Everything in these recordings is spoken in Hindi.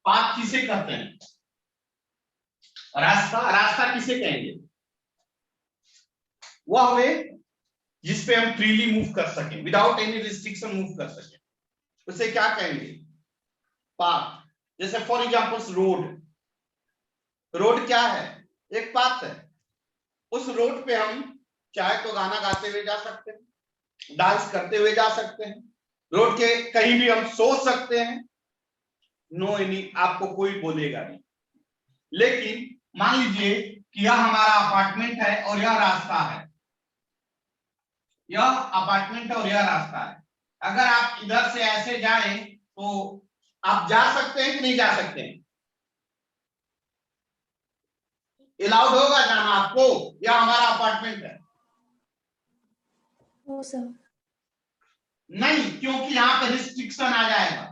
पाथ किसे कहते हैं? रास्ता। रास्ता किसे कहेंगे? वह वे जिसपे हम फ्रीली मूव कर सकें, विदाउट एनी रिस्ट्रिक्शन मूव कर सकें, उसे क्या कहेंगे? पाथ। जैसे फॉर एग्जांपल रोड। रोड क्या है? एक पाथ है। उस रोड पे हम चाहे तो गाना गाते हुए जा सकते हैं, डांस करते हुए जा सकते हैं, रोड के कहीं भी हम सो सकते हैं, नो एनी, आपको कोई बोलेगा नहीं। लेकिन मान लीजिए कि यह हमारा अपार्टमेंट है और यह रास्ता है, यह अपार्टमेंट है और यह रास्ता है। अगर आप इधर से ऐसे जाएं तो आप जा सकते हैं कि नहीं जा सकते हैं? अलाउड होगा जाना आपको? यह हमारा अपार्टमेंट है। हो सर। नहीं, क्योंकि यहां पे रिस्ट्रिक्शन आ जाएगा।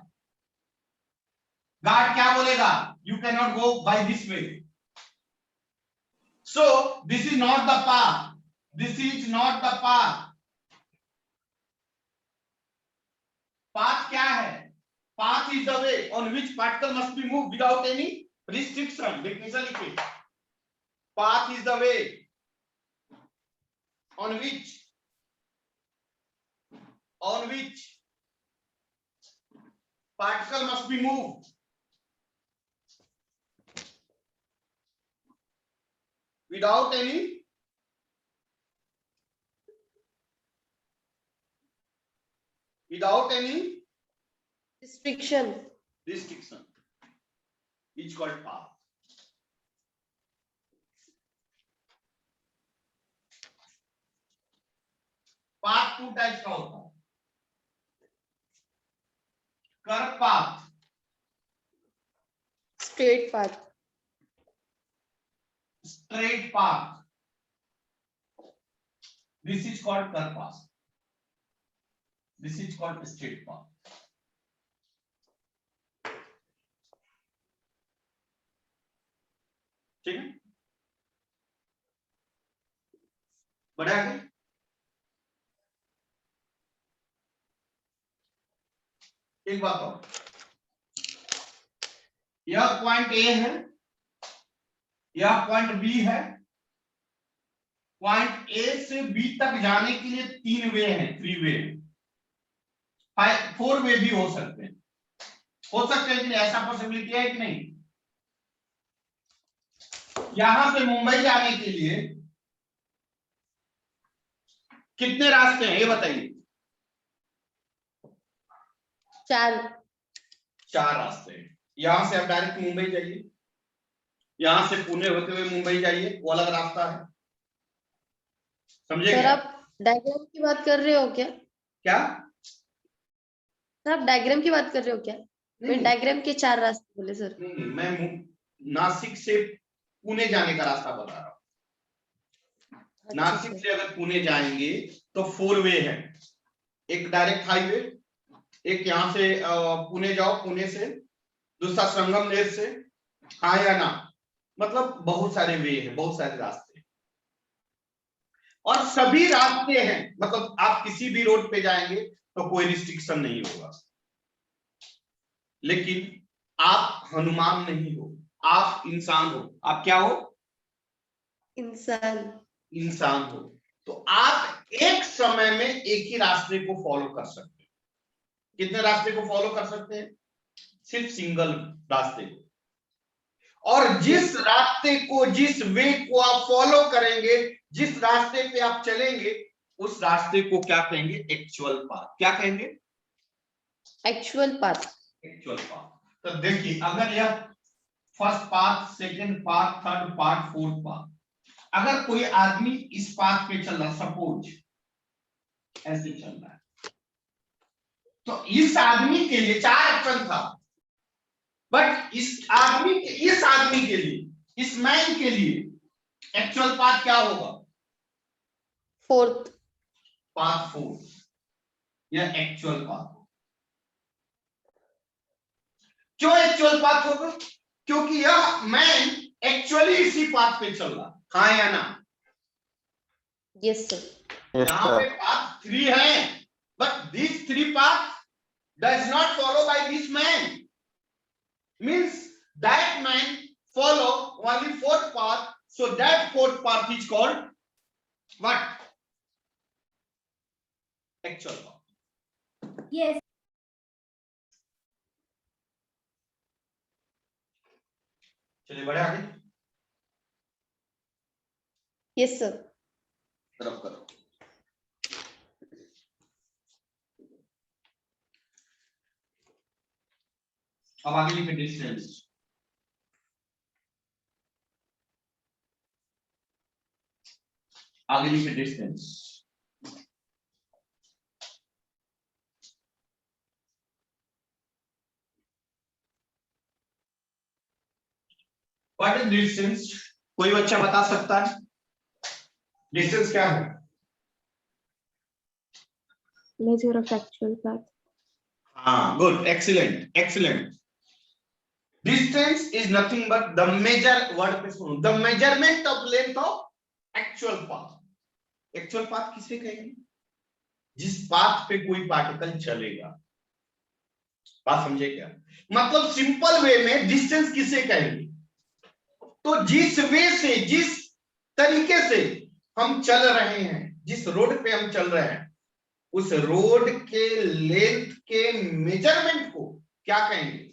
गार्ड क्या बोलेगा? You can not go by this way. So this is not the path, this is not the path. Path क्या है? Path is the way on which particle must be move without any restriction. Definition लिखिए। Path is the way on which particle must be moved without any Restriction. is called path. Path two types का होता है। Curve path, Straight path. straight path. This is called curve path. This is called straight path. ठीक है, बढ़ा आगे। एक बात और, यह पॉइंट ए है, यह पॉइंट बी है। पॉइंट ए से बी तक जाने के लिए 3 वे हैं, 3 वे, 4 वे भी हो सकते हैं। कि नहीं? ऐसा पॉसिबिलिटी है कि नहीं? यहां से मुंबई जाने के लिए कितने रास्ते हैं ये बताइए? 4 रास्ते हैं। यहां से आप डायरेक्ट मुंबई जाइए, यहां से पुणे होते हुए मुंबई जाइए, वो अलग रास्ता है, समझे? सर आप डायग्राम की बात कर रहे हो क्या? क्या सर आप डायग्राम की बात कर रहे हो क्या? मैं डायग्राम के 4 रास्ते बोले सर। नहीं, मैं नासिक से पुणे जाने का रास्ता बता रहा हूँ। नासिक से अगर पुणे जाएंगे तो 4 वे है। एक डायरेक्ट हाईवे, एक यहां से पुणे जाओ, पुणे से, दूसरा संगमनेर से, हाँ या ना, मतलब बहुत सारे वे हैं, बहुत सारे रास्ते, और सभी रास्ते हैं, मतलब आप किसी भी रोड पे जाएंगे तो कोई रिस्ट्रिक्शन नहीं होगा। लेकिन आप हनुमान नहीं हो, आप इंसान हो। आप क्या हो? इंसान हो। तो आप एक समय में एक ही रास्ते को फॉलो कर सकते हैं। कितने रास्ते को फॉलो कर सकते हैं? सिर्फ सिंगल रास्ते को। और जिस रास्ते को, जिस वे को आप फॉलो करेंगे, जिस रास्ते पे आप चलेंगे, उस रास्ते को क्या कहेंगे? Actual path. क्या कहेंगे? Actual path. तो देखिए, अगर यह first path, second path, third path, fourth path, अगर कोई आदमी इस पाथ पे चल रहा, सपोज ऐसे चल रहा है, तो इस आदमी के लिए 4 ऑप्शन था, बट इस आदमी के लिए, इस मैन के लिए एक्चुअल पाथ क्या होगा? फोर्थ पाथ 4, यह एक्चुअल पाथ। क्यों एक्चुअल पाथ होगा? क्योंकि यह मैन एक्चुअली इसी पाथ पे चल रहा, हाँ या ना? Yes sir. यहाँ पे पाथ 3 है, but this 3 path does not follow by this man, means that man follow only fourth path, so that fourth path is called what? Actual path. Yes. चलिए बढ़े आगे, यस सर। तरफ करो। अब आगे लिखे डिस्टेंस। आगे लिखे डिस्टेंस। What is distance? कोई बच्चा बता सकता है डिस्टेंस क्या है? Measure of actual path. हाँ, good, excellent excellent. Distance is nothing but the measure, word पे सुनो, the measurement of length of actual path. Actual path किसे कहेंगे? जिस पाथ पे कोई पार्टिकल चलेगा। बात समझे क्या? मतलब सिंपल वे में डिस्टेंस किसे कहेंगे? तो जिस वे से, जिस तरीके से हम चल रहे हैं, जिस रोड पे हम चल रहे हैं, उस रोड के लेंथ के मेजरमेंट को क्या कहेंगे?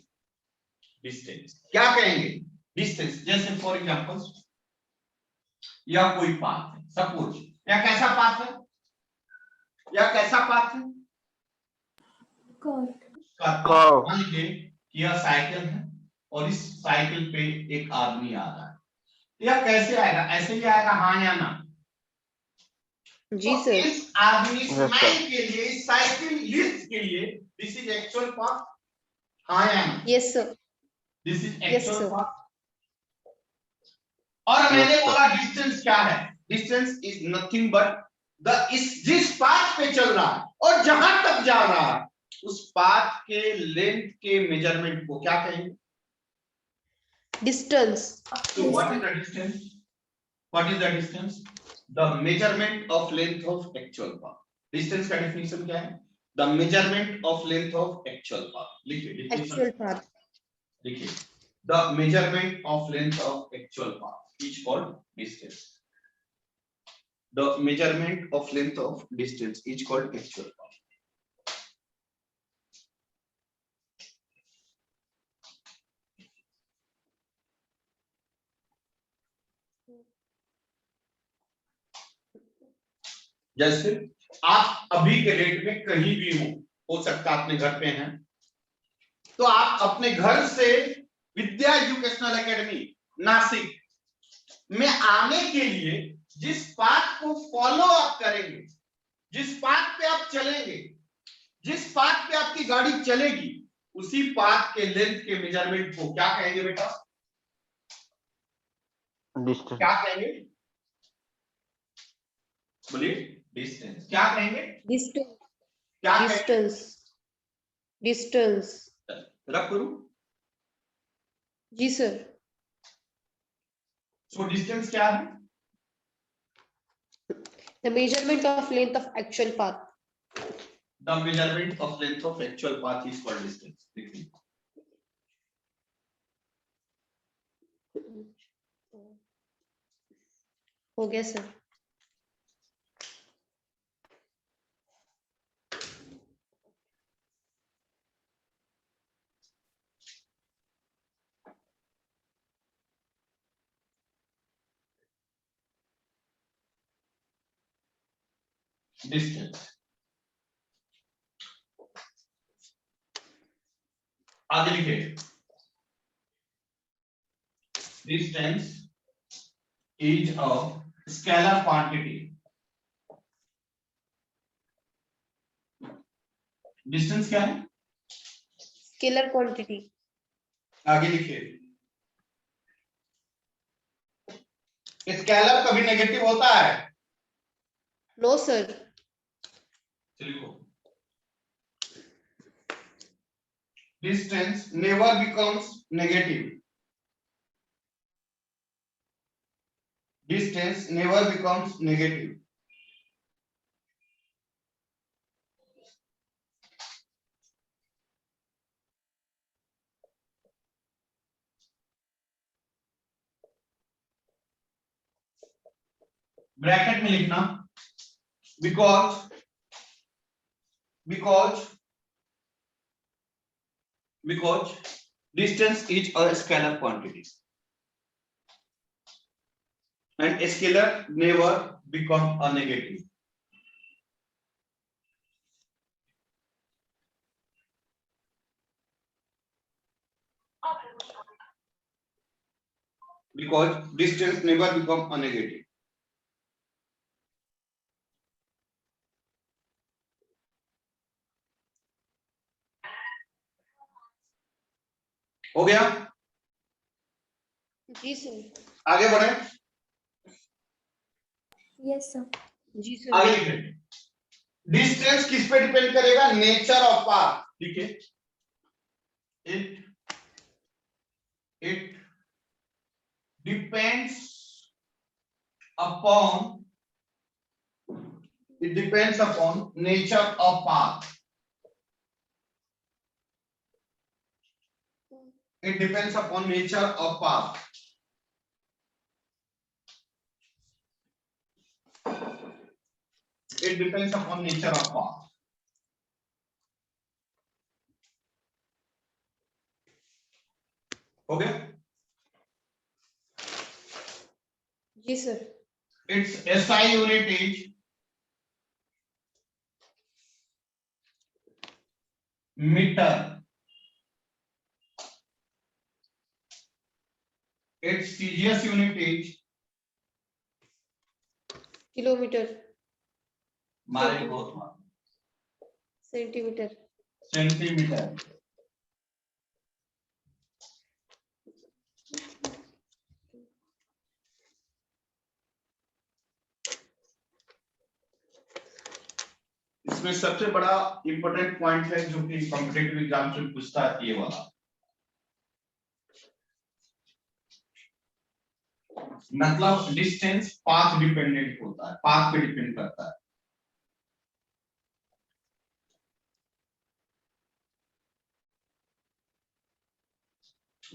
डिस्टेंस। क्या कहेंगे? डिस्टेंस। जैसे फॉर एग्जांपल या कोई पाथ है, सपोज या कैसा पाथ है, या कैसा पाथ है? मान लीजिए कि यह साइकिल है और इस साइकिल पे एक आदमी आ रहा है, यह कैसे आएगा? ऐसे ही आएगा, हाँ या ना? जी तो सर। इस आदमी स्माइल के लिए, इस साइकिल लिस्ट के लिए दिस इज एक्चुअल पाथ, हाँ या ना? Yes sir. This is Yes, actual sir. Path. और मैंने बोला डिस्टेंस क्या है? Distance is nothing but the जिस पाथ पे चल रहा है और जहां तक जा रहा है, उस पाथ के लेंथ के मेजरमेंट को क्या कहेंगे? Distance. So what is the distance? What is the distance? The measurement of length of actual path. Distance का definition क्या है? The measurement of length of actual path. लिखिए definition. Actual path. लिखिए the measurement of length of actual path is called distance. The measurement of length of distance is called actual path. जैसे आप अभी के डेट में कहीं भी हो सकता है अपने घर पे हैं, तो आप अपने घर से विद्या एजुकेशनल एकेडमी नासिक में आने के लिए जिस पाथ को फॉलो आप करेंगे, जिस पाथ पे आप चलेंगे, जिस पाथ पे आपकी गाड़ी चलेगी, उसी पाथ के लेंथ के मेजरमेंट को क्या कहेंगे बेटा? डिस्टेंस। क्या कहेंगे? बोलिए। डिस्टेंस। क्या कहेंगे? डिस्टेंस। क्या कहेंगे? डिस्टेंस। डिस्टेंस। रख करूं? जी सर। सो डिस्टेंस क्या है? The measurement of length of actual path. The measurement of length of actual path is called distance. देखिए हो गया सर। डिस्टेंस। आगे लिखिए distance is a scalar quantity. Distance क्या है? Scalar quantity. आगे लिखिए स्केलर कभी नेगेटिव होता है? No sir. लिखो distance never becomes negative. Distance never becomes negative. Bracket में लिखना because distance is a scalar quantity and a scalar never become a negative. Because distance never become a negative. हो गया? जी सर। आगे बढ़े? Yes, sir. जी आगे सर। लिखे डिस्टेंस किस पे डिपेंड करेगा? Nature of path. ठीक है, it depends upon nature of path. It depends upon nature of path. It depends upon nature of path. हो गया? जी sir. Its SI unit is meter. Its CGS unit is kilometre. मारे बहुत मार सेंटीमीटर। सेंटीमीटर। इसमें सबसे बड़ा इंपॉर्टेंट पॉइंट है जो कि कॉम्पिटिटिव एग्जाम से पूछता है, ये वाला, मतलब डिस्टेंस पाथ डिपेंडेंट होता है, पाथ पे डिपेंड करता है।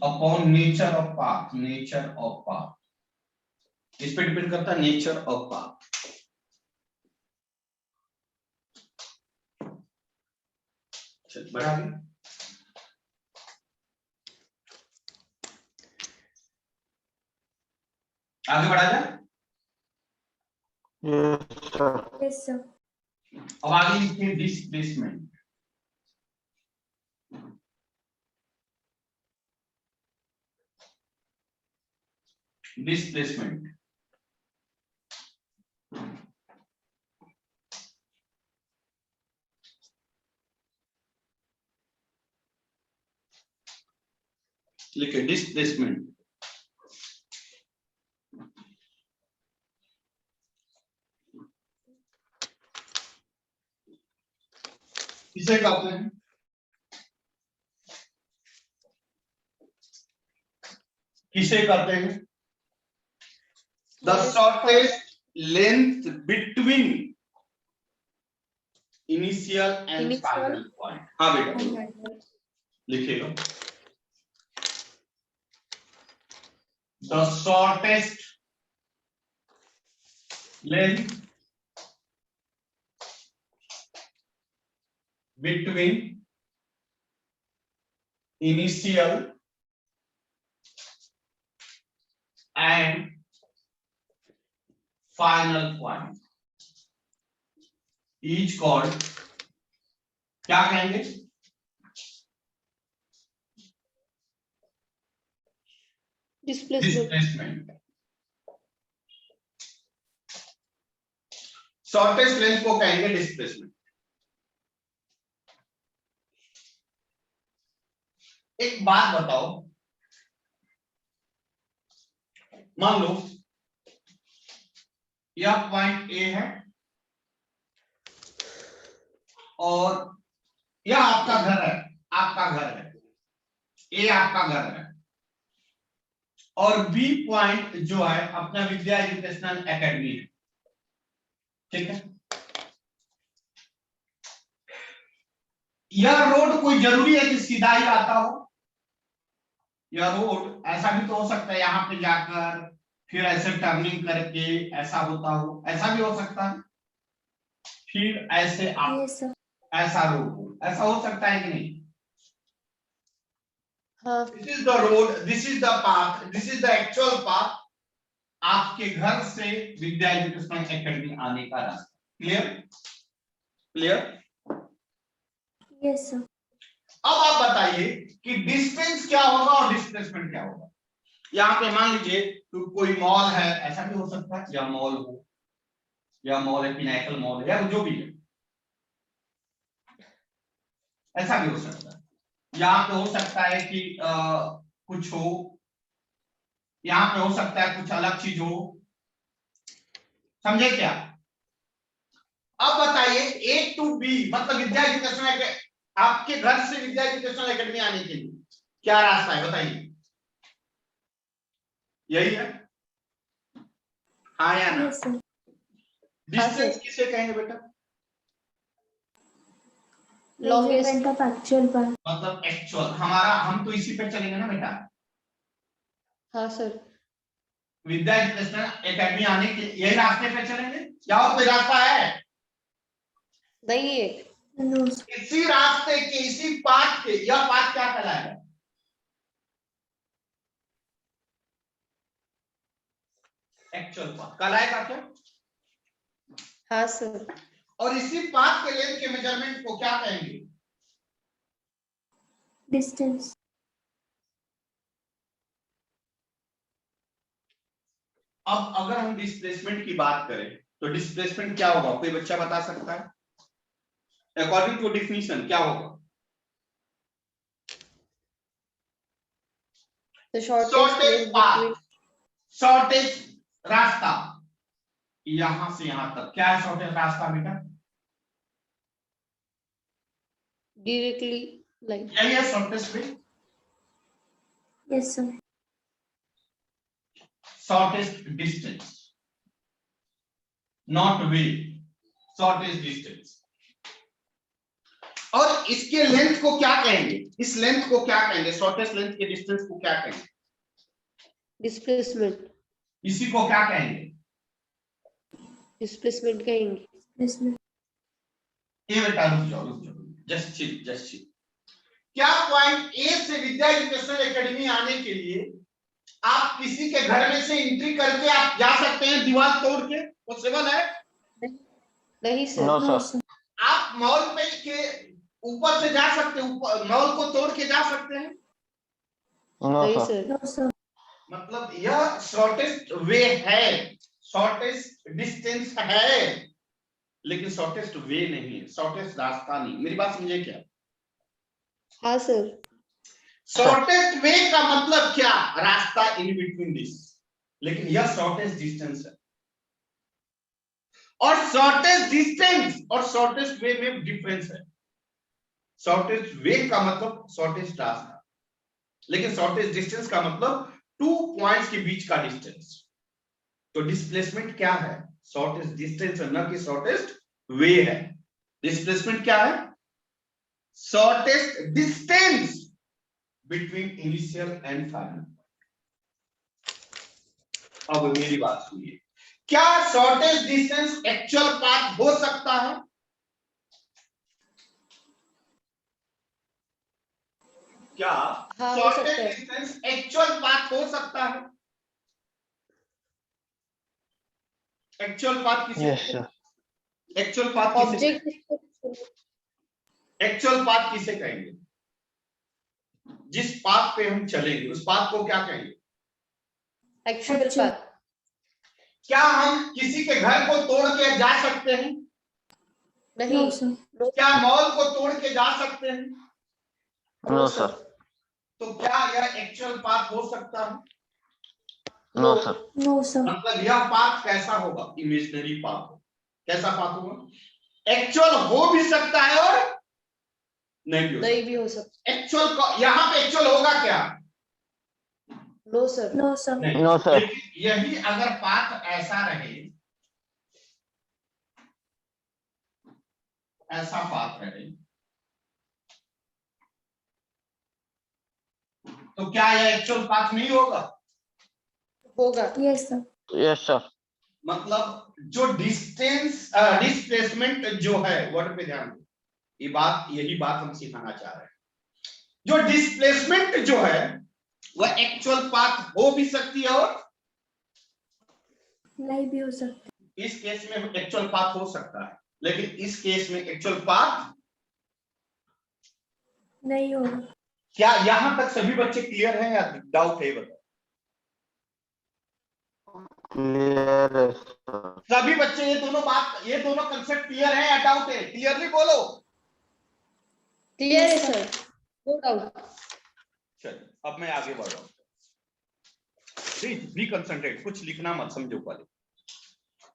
अपॉन नेचर ऑफ पाथ, इस पे डिपेंड करता है नेचर ऑफ पाथ। बढ़ा आगे बढ़ा जाए। Yes, sir. अब आगे लिखते हैं डिस्प्लेसमेंट। लिखे डिस्प्लेसमेंट। किसे कहते हैं? The shortest length between initial and final point. हाँ बेटा लिखिएगा, the shortest length between initial and final point is called, क्या कहेंगे? डिस्प्लेसमेंट। शॉर्टेस्ट लेंथ को कहेंगे डिस्प्लेसमेंट। एक बात बताओ, मान लो यह पॉइंट ए है और यह आपका घर है, ए आपका घर है, और बी पॉइंट जो है अपना विद्या एजुकेशनल एकेडमी है। ठीक है, यह रोड कोई जरूरी है कि सीधा ही आता हो? यह रोड ऐसा भी तो हो सकता है यहाँ पे जाकर फिर ऐसे टर्निंग करके ऐसा होता हो, ऐसा भी हो सकता है, फिर ऐसे आप Yes, sir. ऐसा रोड हो, ऐसा हो सकता है कि नहीं? हाँ this is the road, this is the path, this is the actual path आपके घर से विद्या एजुकेशनल एकेडमी आने का रास्ता। क्लियर? क्लियर? Yes, sir. अब आप बताइए कि डिस्टेंस क्या होगा और डिस्प्लेसमेंट क्या होगा। यहाँ पे मान लीजिए तो कोई मॉल है, ऐसा भी हो सकता है, या मॉल हो, या मॉल है पिनाकल मॉल है, या जो भी है, ऐसा भी हो सकता है। यहाँ पे हो सकता है कि कुछ हो, यहाँ पे हो सकता है कुछ अलग चीज हो, समझे क्या? अब बताइए ए टू बी मतलब विद्या एजुकेशनल, आपके घर से विद्या एजुकेशनल एकेडमी आने के लिए क्या रास्ता है बताइए? यही है, हाँ या ना? Yes, sir. डिस्टेंस किसे कहेंगे बेटा? Longest, Measurement of actual path. मतलब एक्चुअल, हमारा हम तो इसी पे चलेंगे ना बेटा। हाँ सर, विद्या एजुकेशनल एकेडमी आने के यही रास्ते पे चलेंगे या और कोई रास्ता है? नहीं है। No, sir. इसी रास्ते के, इसी पाथ के, यह पाथ क्या कहलाएगा? एक्चुअल पाथ कहलाएगा क्या? हाँ सर, और इसी पाथ के लेंथ के मेजरमेंट को क्या कहेंगे? Distance. अब अगर हम डिस्प्लेसमेंट की बात करें तो डिस्प्लेसमेंट क्या होगा, कोई बच्चा बता सकता है? अकॉर्डिंग टू डिफिनीशन क्या होगा? the shortest shortage place path, between shortage रास्ता, यहां से यहां तक क्या है शॉर्टेज रास्ता बेटा? directly line. यही है shortest way, Yes, sir. Shortest distance, not way, shortest distance. और इसके लेंथ को क्या कहेंगे? इस लेंथ को क्या कहेंगे? शॉर्टेस्ट लेंथ के डिस्टेंस को क्या कहेंगे? Displacement, इसी को क्या कहेंगे? displacement कहेंगे। Displacement. ये बेटा रुक जाओ, जस्ट चिल। क्या पॉइंट ए से विद्या एजुकेशनल एकेडमी आने के लिए आप किसी के घर में से एंट्री करके आप जा सकते हैं दीवार तोड़ के? पॉसिबल है? नहीं सर, No, sir. आप मॉल पे के ऊपर से जा सकते हैं, ऊपर मॉल को तोड़ के जा सकते हैं? नहीं सर, No, sir. मतलब यह शॉर्टेस्ट वे है, शॉर्टेस्ट डिस्टेंस है, लेकिन शॉर्टेस्ट वे नहीं है, शॉर्टेस्ट रास्ता नहीं। मेरी बात समझे क्या? हाँ सर, शॉर्टेस्ट वे का मतलब क्या? रास्ता इन बिटवीन दिस, लेकिन यह शॉर्टेस्ट डिस्टेंस है। और शॉर्टेस्ट डिस्टेंस और शॉर्टेस्ट वे में डिफरेंस है। शॉर्टेस्ट वे का मतलब शॉर्टेस्ट रास्ता, लेकिन शॉर्टेस्ट डिस्टेंस का मतलब 2 पॉइंट्स के बीच का डिस्टेंस। तो डिस्प्लेसमेंट क्या है? शॉर्टेस्ट डिस्टेंस है, न कि शॉर्टेस्ट वे है। डिस्प्लेसमेंट क्या है? Shortest distance between initial and final. अब मेरी बात सुनिए, क्या शॉर्टेस्ट डिस्टेंस एक्चुअल पाथ हो सकता है? क्या हाँ हो सकता शॉर्टेस्ट है। डिस्टेंस एक्चुअल पाथ हो सकता है? एक्चुअल पाथ किसे? एक्चुअल पाथ किसे? ऑब्जेक्ट, एक्चुअल पाथ किसे कहेंगे? जिस पाथ पे हम चलेंगे उस पाथ को क्या कहेंगे? Actual Actual. पाथ, क्या हम किसी के घर को तोड़ के जा सकते हैं? नहीं। No, sir. क्या मॉल को तोड़ के जा सकते हैं? नो सर, तो क्या यह एक्चुअल पाथ हो सकता है? No No, sir. मतलब यह पाथ कैसा होगा? Imaginary path. कैसा पाथ होगा? एक्चुअल हो भी सकता है और नहीं भी हो नहीं भी हो सकता। सकता। एक्चुअल यहां पे एक्चुअल होगा क्या? No sir, No, sir. नहीं। No sir. लेकिन यही अगर पाथ ऐसा रहे, ऐसा पाथ रहे, तो क्या यह एक्चुअल पाथ नहीं होगा? होगा। Yes, sir. Yes, sir. मतलब जो डिस्टेंस डिस्प्लेसमेंट जो है, वर्ड पे ध्यान दो, यही बात हम सिखाना चाह रहे हैं। जो डिस्प्लेसमेंट जो है वह एक्चुअल पाथ हो भी सकती है और नहीं भी हो सकता। इस केस में एक्चुअल पाथ हो सकता है, लेकिन इस केस में एक्चुअल पाथ नहीं होगा। क्या यहां तक सभी बच्चे क्लियर हैं या डाउट है? बताओ। Clear है, sir. सभी बच्चे ये दोनों कंसेप्ट क्लियर है या डाउट है? क्लियरली बोलो। क्लियर है सर, नो डाउट। चलिए अब मैं आगे बढ़ रहा हूं। प्लीज बी कंसंट्रेट, कुछ लिखना मत, समझो पहले।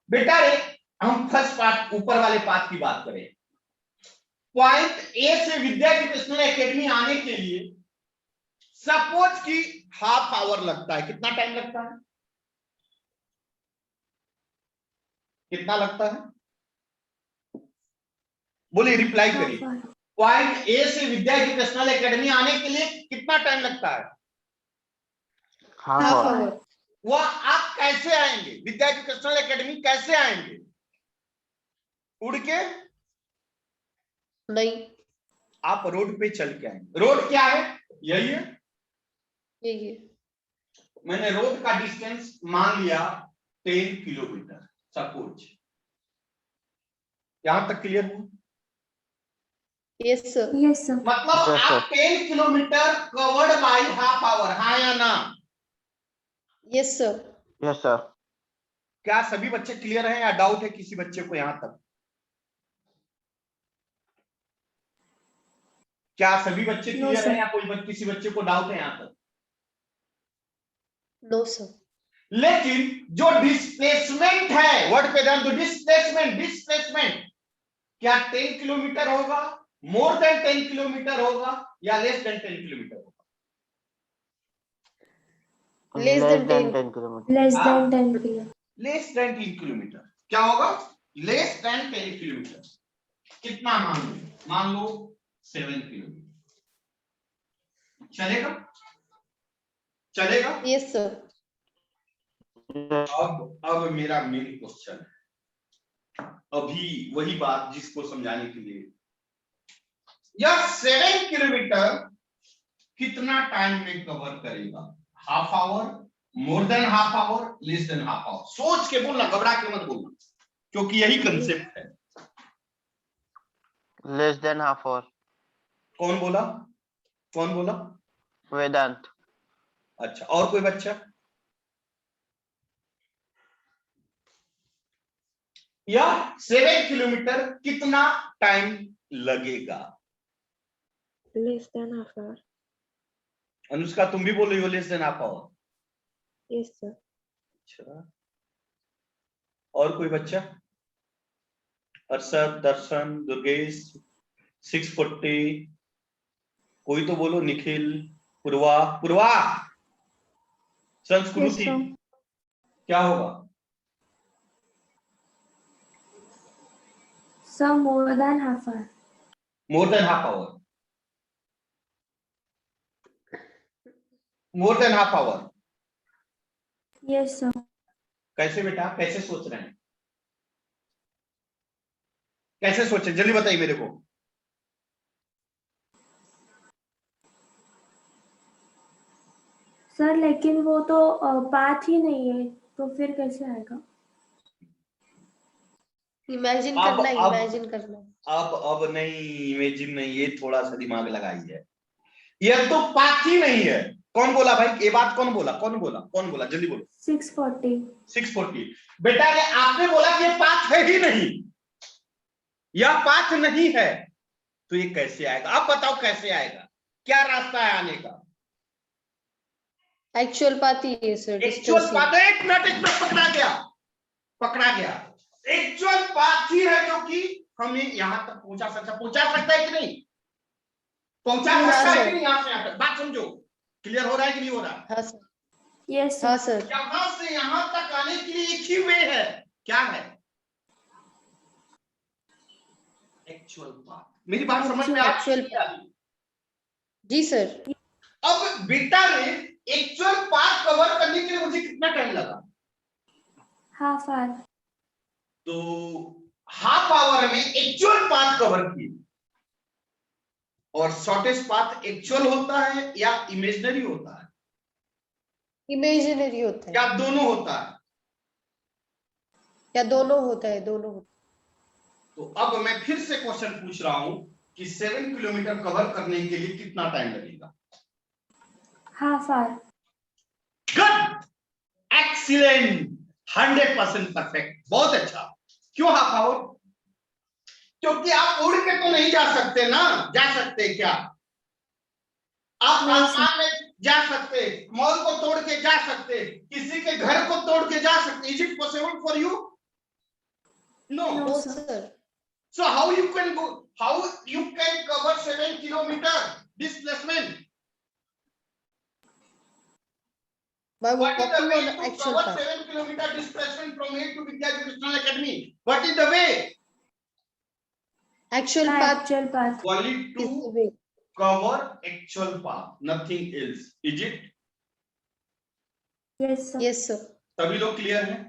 बेटा रे, हम फर्स्ट पार्ट ऊपर वाले पार्ट की बात करें। पॉइंट ए से विद्या एजुकेशनल एकेडमी आने के लिए सपोज कि हाफ आवर लगता है। कितना टाइम लगता है? कितना लगता है? बोलिए, रिप्लाई करिए। पॉइंट ए से विद्या एजुकेशनल एकेडमी आने के लिए कितना टाइम लगता है? Half half hour. आवर। वह आप कैसे आएंगे? विद्या एजुकेशनल एकेडमी कैसे आएंगे? उड़ के? नहीं, आप रोड पे चल के आएंगे। रोड क्या है? यही है। यही है। मैंने रोड का डिस्टेंस मान लिया 10 किलोमीटर सपोज। यहां तक क्लियर हुआ? Yes sir. Yes, sir. मतलब Yes, आप 10 kilometre covered by half hour, हाँ या ना? Yes sir. Yes, sir. क्या सभी बच्चे क्लियर हैं या डाउट है किसी बच्चे को यहां तक? क्या सभी बच्चे No, क्लियर sir. हैं या किसी बच्चे को डाउट है यहां तक? No sir. लेकिन जो डिस्प्लेसमेंट है, वर्ड पे ध्यान दो, डिस्प्लेसमेंट क्या 10 किलोमीटर होगा, मोर देन 10 किलोमीटर होगा या लेस देन 10 किलोमीटर होगा? Less than 10. 10 kilometers. Less Ah. than 10 kilometers. Less than 10 kilometre. क्या होगा? Less than 10 kilometre. कितना मान लो 7 किलोमीटर। चलेगा? Yes sir. Yes. अब मेरा मेन क्वेश्चन है, अभी वही बात जिसको समझाने के लिए, यह 7 किलोमीटर कितना टाइम में कवर करेगा? Half hour, more than half hour, less than half hour? सोच के बोलना, घबरा के मत बोलना, क्योंकि यही कंसेप्ट है। Less than half hour. कौन बोला? Vedant. अच्छा, और कोई बच्चा? या 7 किलोमीटर कितना टाइम लगेगा? Less than half hour. Anushka, तुम भी बोल रही हो less than half hour? Yes, sir. अच्छा, और कोई बच्चा? अर्षद, दर्शन, दुर्गेश? 640? कोई तो बोलो। निखिल, पूर्वा, संस्कृति? Yes, sir. क्या होगा? Sir, more than half hour. More than half hour. More than half hour. Yes, sir. कैसे बेटा, कैसे सोच रहे हैं? कैसे सोचे, जल्दी बताइए मेरे को। सर लेकिन वो तो पाथ ही नहीं है, तो फिर कैसे आएगा? इमेजिन अब- करना, अब- इमेजिन करना। अब नहीं, इमेजिन नहीं, ये थोड़ा सा दिमाग लगाई है। यह तो पाथ ही नहीं है। कौन बोला भाई ये बात? कौन बोला जल्दी बोलो। 640. 640। बेटा ये आपने बोला कि ये पाथ है ही नहीं, यह पाथ नहीं है, तो ये कैसे आएगा? अब बताओ कैसे आएगा, क्या रास्ता है आने का? एक्चुअल पाथ ही है सर। एक्चुअल पाथ, एक मिनट पकड़ा गया। एक्चुअल पाथ ही है जो कि हमें यहां तक पहुंचा सकता है कि नहीं? पहुंचा सकता है कि नहीं? यहां से यहां तक बात समझो, क्लियर हो रहा है कि नहीं हो रहा? हाँ सर। Yes, sir. हाँ सर। यहां से यहां तक आने के लिए एक ही वे है। क्या है? Actual path. मेरी बात समझ में आ रही है? जी सर। अब बेटा ने एक्चुअल पाथ कवर करने के लिए मुझे कितना टाइम लगा? हाफ आवर, तो हाफ आवर में एक्चुअल पाथ कवर किए। और शॉर्टेस्ट पाथ एक्चुअल होता है या इमेजिनरी होता है इमेजिनरी होता है या दोनों होता है? या दोनों होता है, दोनों होता तो अब मैं फिर से क्वेश्चन पूछ रहा हूं कि 7 किलोमीटर कवर करने के लिए कितना टाइम लगेगा? Half hour, good, excellent, 100% perfect, बहुत अच्छा। क्यों हाफ आवर? क्योंकि आप उड़ के तो नहीं जा सकते ना। जा सकते क्या? आप नहीं आसमान में जा सकते, मॉल को तोड़ के जा सकते, किसी के घर को तोड़ के जा सकते। Is it possible for you? No. No, no sir. Sir. So how you can go? How you can cover 7 kilometer displacement? By What is the walking way on to actual cover path. 7 kilometer displacement from here to Vidya Educational Academy? What is the way? Actual हाँ, path actual path. Only is the to way. cover actual path, nothing else. Is it? Yes, sir. Yes sir. सभी लोग क्लियर हैं?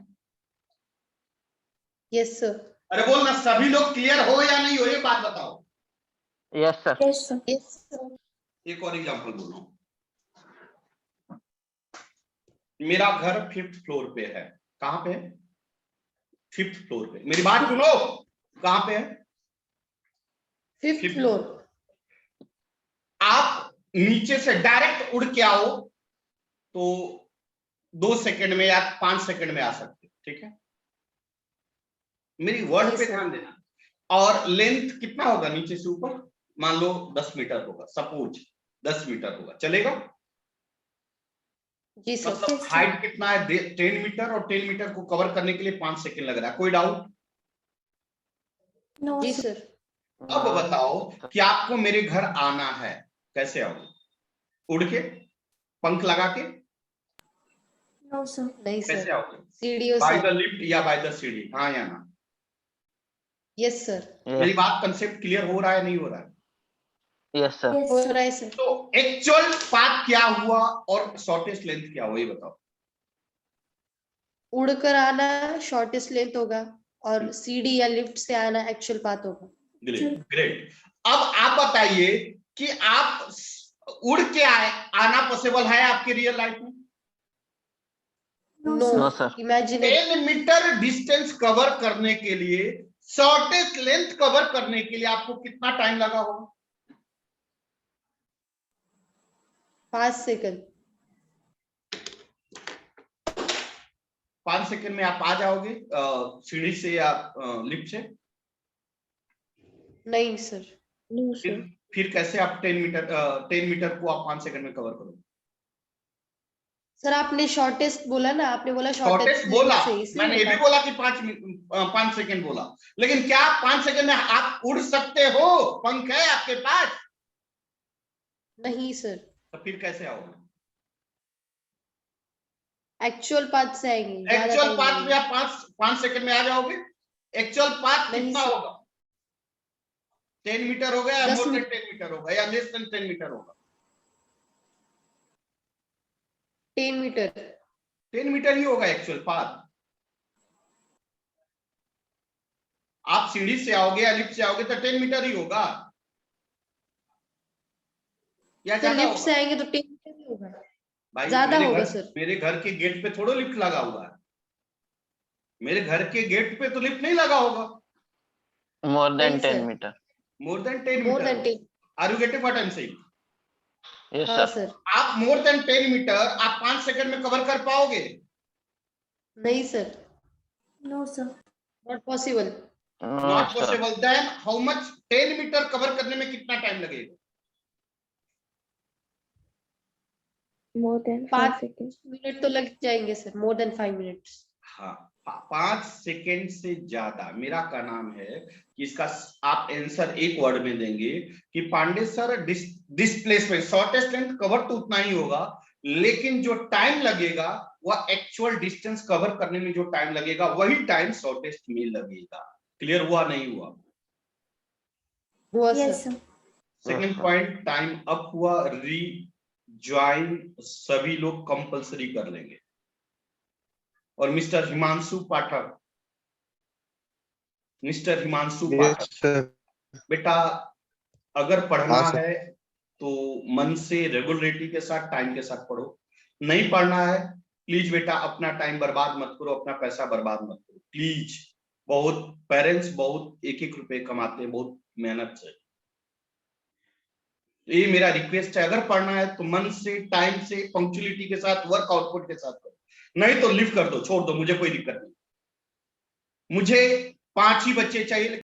Yes sir. अरे बोलना, सभी लोग क्लियर हो या नहीं हो, ये बात बताओ। Yes, sir. Yes, sir. Yes sir. एक और एग्जांपल बोल रहा हूं। मेरा घर 5th फ्लोर पे है। कहां पे है? 5th फ्लोर पे। मेरी बात सुनो, कहां पे है? 5th floor. आप नीचे से डायरेक्ट उड़ के आओ तो 2 सेकंड में या 5 सेकंड में आ सकते, ठीक है? मेरी वर्ड Yes, पे sir. ध्यान देना। और लेंथ कितना होगा नीचे से ऊपर? मान लो 10 मीटर होगा, सपोज 10 मीटर होगा, चलेगा? जी सर। मतलब हाइट कितना है? 10 मीटर, और 10 मीटर को कवर करने के लिए 5 सेकंड लग रहा है। कोई डाउट? No, जी sir. सर। अब बताओ कि आपको मेरे घर आना है, कैसे आओगे? उड़ के, पंख लगा के? No, sir. नहीं कैसे सर, आओगे? सीढ़ियों बाय से। द लिफ्ट या बाय द सीढ़ी? हाँ या ना? Yes sir. मेरी Yes. बात कंसेप्ट क्लियर हो रहा है नहीं हो रहा है? Yes, sir. Yes, हो sir. रहा है सर। तो एक्चुअल पाथ क्या हुआ और शॉर्टेस्ट लेंथ क्या हुआ, ये बताओ। उड़कर आना शॉर्टेस्ट लेंथ होगा और सीढ़ी या लिफ्ट से आना एक्चुअल पाथ होगा। Great, great. अब आप बताइए कि आप उड़ के आना पॉसिबल है आपके रियल लाइफ में? No, no No, sir. Imaginary. 10 meter distance cover करने के लिए, शॉर्टेस्ट लेंथ कवर करने के लिए आपको कितना टाइम लगा होगा? 5 सेकंड। 5 सेकंड में आप आ जाओगे सीढ़ी से या लिफ्ट से? नहीं सर। No, sir. फिर कैसे आप 10 मीटर को आप 5 सेकंड में कवर करोगे? सर आपने शॉर्टेस्ट बोला ना, आपने बोला शॉर्टेस्ट बोला, से, इसलिए मैंने ये भी बोला कि 5 सेकंड बोला, लेकिन क्या 5 सेकंड में आप उड़ सकते हो? पंख है आपके पास? नहीं सर, तो फिर कैसे आओगे? एक्चुअल पाथ से आएंगे। ज्यादा एक्चुअल time पाथ में लगेगा। आप 5 सेकंड में आ जाओगे? एक्चुअल पाथ नहीं कितना सर। होगा? 10 मीटर होगा या 10 मोर देन 10 मीटर होगा या लेस देन 10 मीटर होगा? 10 मीटर। 10 मीटर ही होगा एक्चुअल पाथ। आप सीढ़ी से आओगे या लिफ्ट से आओगे तो 10 मीटर ही होगा या सर ज्यादा लिफ्ट से होगा? आएंगे तो 10 मीटर ही होगा। भाई ज्यादा मेरे होगा घर, सर। मेरे घर के गेट पे थोड़ा लिफ्ट लगा हुआ है। मेरे घर के गेट पे तो लिफ्ट नहीं लगा होगा। More than नहीं 10 सर। meter. More than 10 more meter. Than 10। Are you getting what I am saying? Yes, हाँ sir. सर। आप मोर देन 10 मीटर आप 5 सेकंड में कवर कर पाओगे? नहीं sir, No, sir. Not possible. No, not sir. Possible. Then how much? 10 meter cover करने में कितना टाइम लगेगा? More than 5 5 seconds. मिनट तो लग जाएंगे सर, मोर देन 5 मिनट्स। हाँ, 5 सेकंड से ज्यादा। मेरा क्या नाम है कि इसका आप आंसर एक वर्ड में देंगे कि Pandey sir displacement, shortest length cover तो उतना ही होगा, लेकिन जो टाइम लगेगा वह एक्चुअल डिस्टेंस कवर करने में जो टाइम लगेगा वही टाइम शॉर्टेस्ट में लगेगा। क्लियर हुआ नहीं हुआ? हुआ Yes, sir. sir. Second sir. Point time up हुआ, री ज्वाइन सभी लोग कंपलसरी कर लेंगे। और मिस्टर हिमांशु पाठक, मिस्टर हिमांशु पाठक, बेटा अगर पढ़ना हाँ, सर। है तो मन से रेगुलरिटी के साथ टाइम के साथ पढ़ो, नहीं पढ़ना है प्लीज बेटा अपना टाइम बर्बाद मत करो, अपना पैसा बर्बाद मत करो प्लीज। बहुत पेरेंट्स बहुत एक एक रुपए कमाते हैं बहुत मेहनत से। ये मेरा रिक्वेस्ट है, अगर पढ़ना है तो मन से टाइम से पंक्चुअलिटी के साथ वर्क आउटपुट के साथ करो, नहीं तो लिव कर दो, छोड़ दो, मुझे कोई दिक्कत नहीं। मुझे 5 ही बच्चे चाहिए।